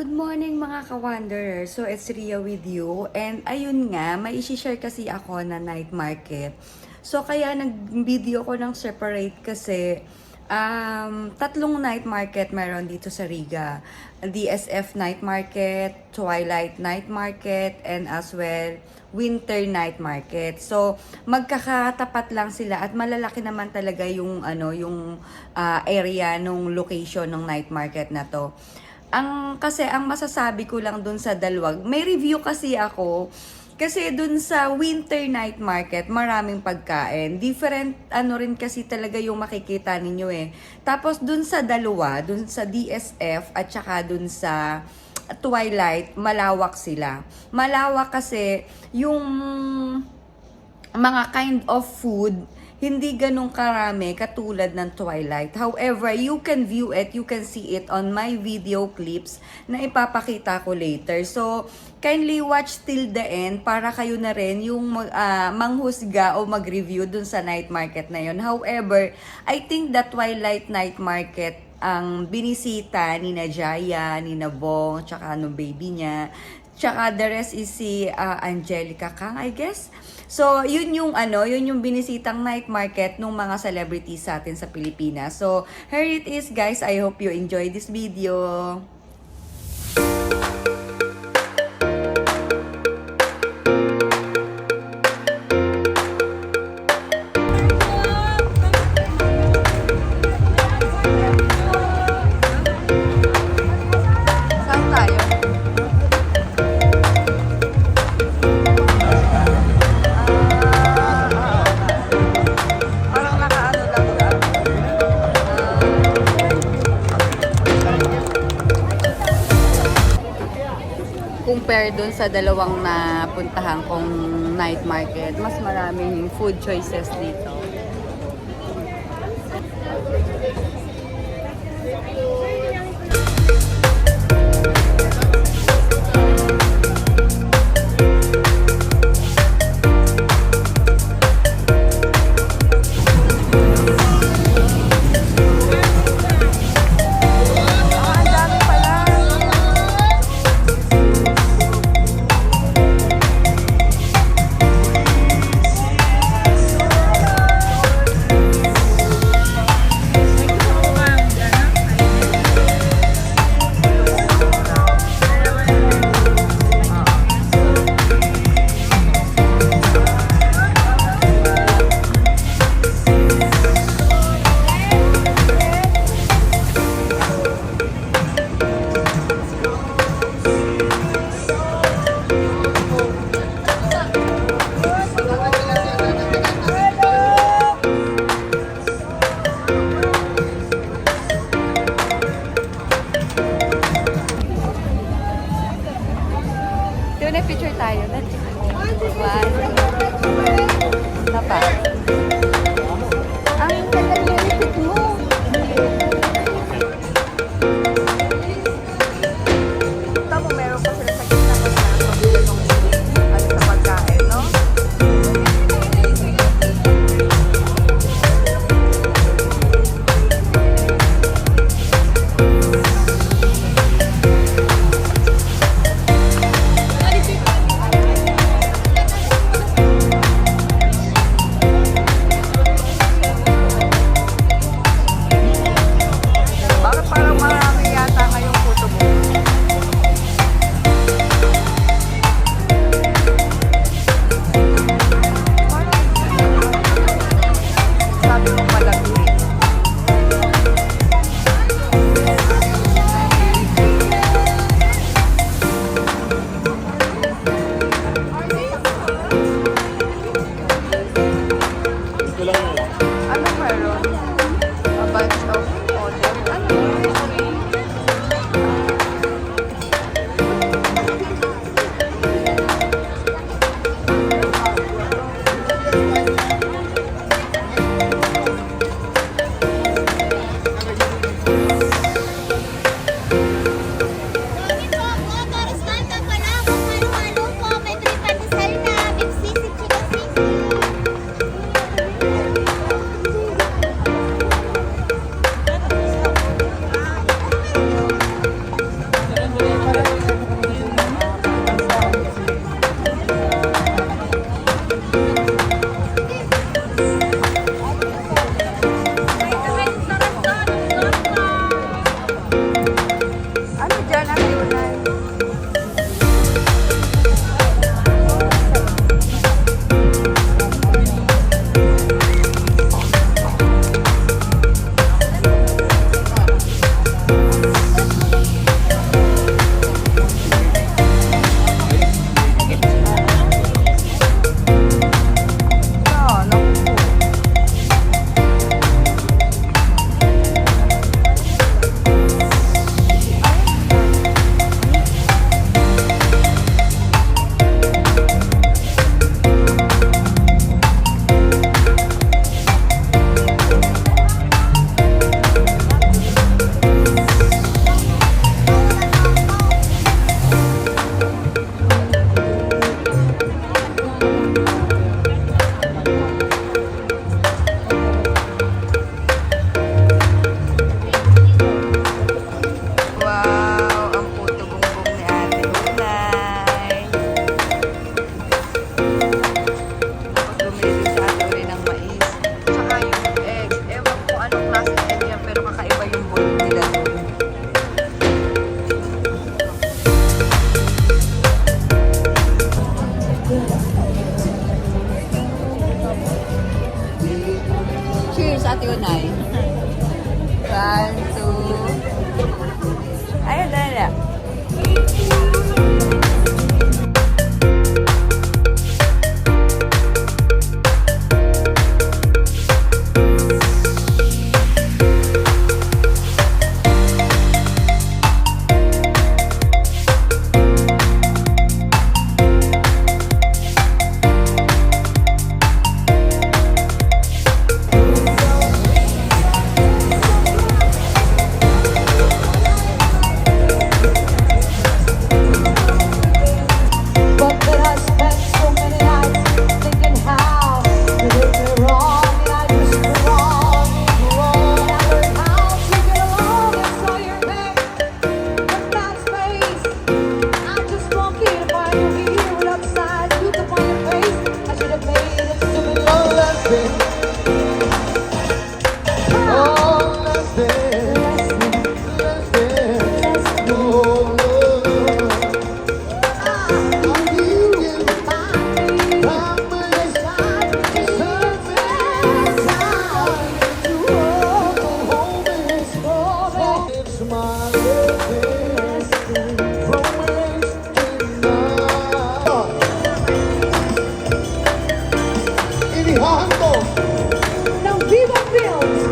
Good morning mga ka-wanderer. So, it's Ria with you. And ayun nga, may isi-share kasi ako na night market. So, kaya nag-video ko ng separate kasi tatlong night market meron dito sa Riga. DSF night market, Twilight night market, and as well, winter night market. So, magkakatapat lang sila at malalaki naman talaga yung area nung location ng night market na to. Kasi ang masasabi ko lang dun sa dalawa, may review kasi ako. Kasi dun sa winter night market, maraming pagkain. Different rin kasi talaga yung makikita ninyo eh. Tapos dun sa dalawa, dun sa DSF at saka dun sa Twilight, malawak sila. Malawak kasi yung mga kind of food, hindi ganun karami katulad ng Twilight. However, you can view it, you can see it on my video clips na ipapakita ko later. So, kindly watch till the end para kayo na rin yung manghusga o mag-review dun sa night market na yun. However, I think the Twilight night market ang binisita ni na Jaya, ni na Bong, tsaka nung baby niya. Tsaka the rest is si Angelica Kang, I guess. So, yun yung binisitang night market ng mga celebrities sa atin sa Pilipinas. So, here it is guys. I hope you enjoy this video. Compare dun sa dalawang napuntahan kong night market, mas maraming food choices dito. Nay. 1, 2. Ayun, dala. Inihahan ko ng Viva Films.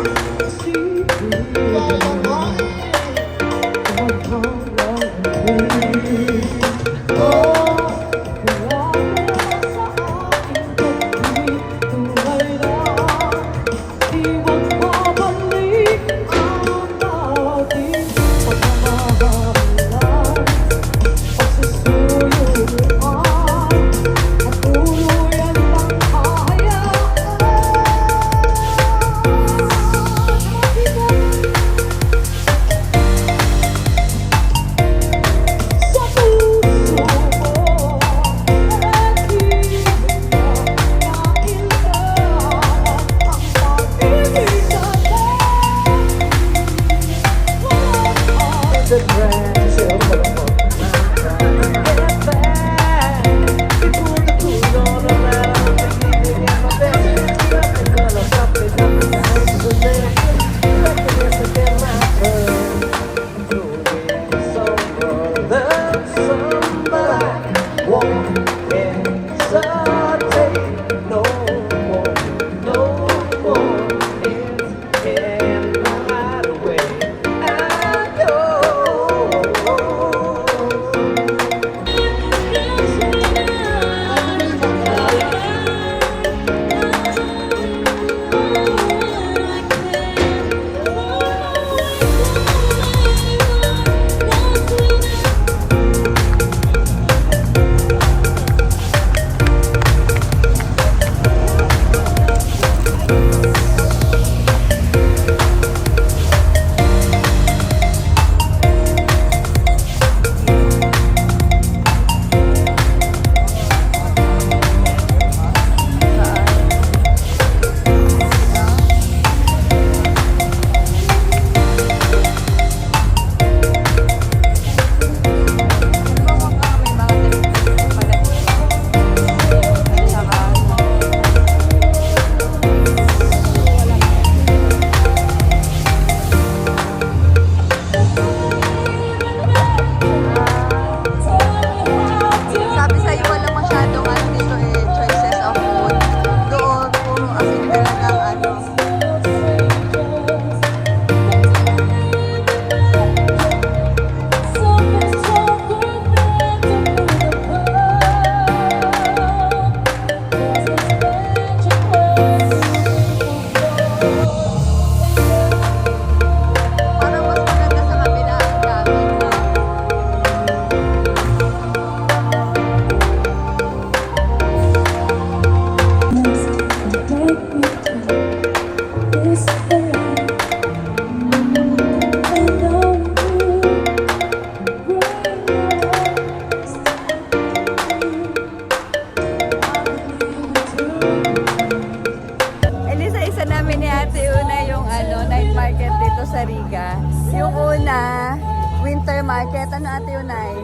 Yung una, winter market. Ano ate yun ay?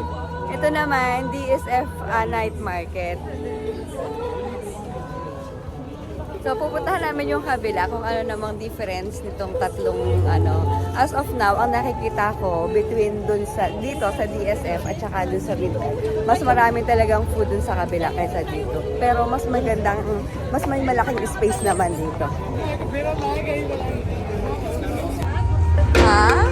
Ito naman, DSF night market. So So, pupuntahan namin yung kabila kung ano namang difference nitong tatlong ano. As of now, ang nakikita ko between dun sa, dito sa DSF at saka dun sa Bito, mas marami talagang food dun sa kabila kaysa dito. Pero mas magandang, mas may malaking space naman dito. Ha?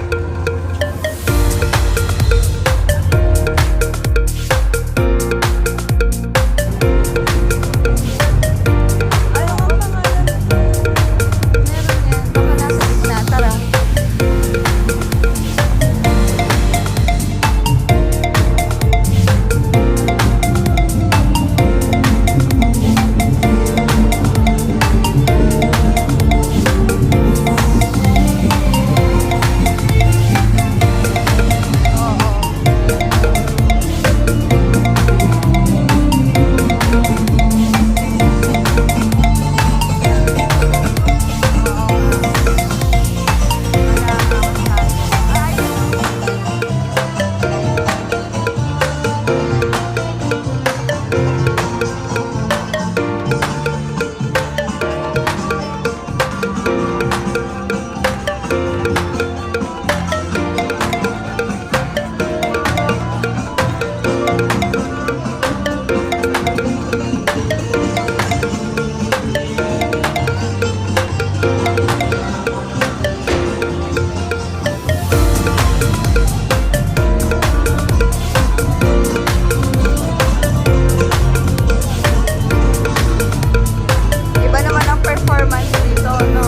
Iba naman ang performance dito, no?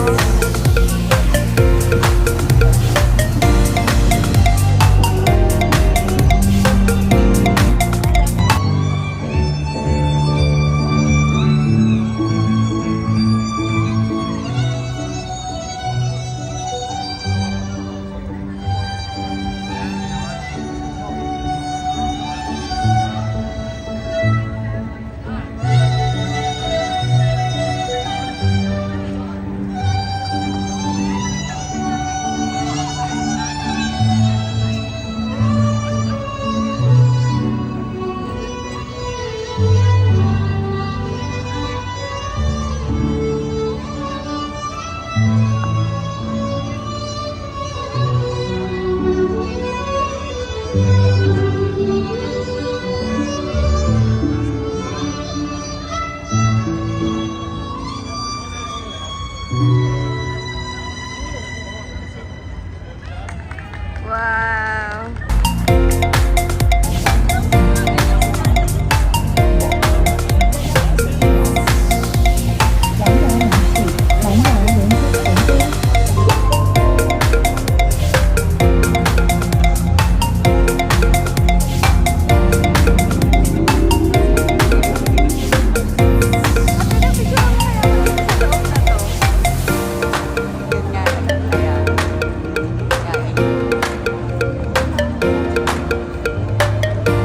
Wow!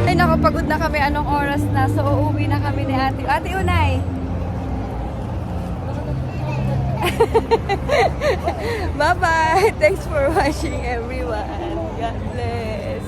Ay, nakapagod na kami. Anong oras na? So, uuwi na kami ni Ate. Ate Unay! Bye-bye! Thanks for watching, everyone. God bless!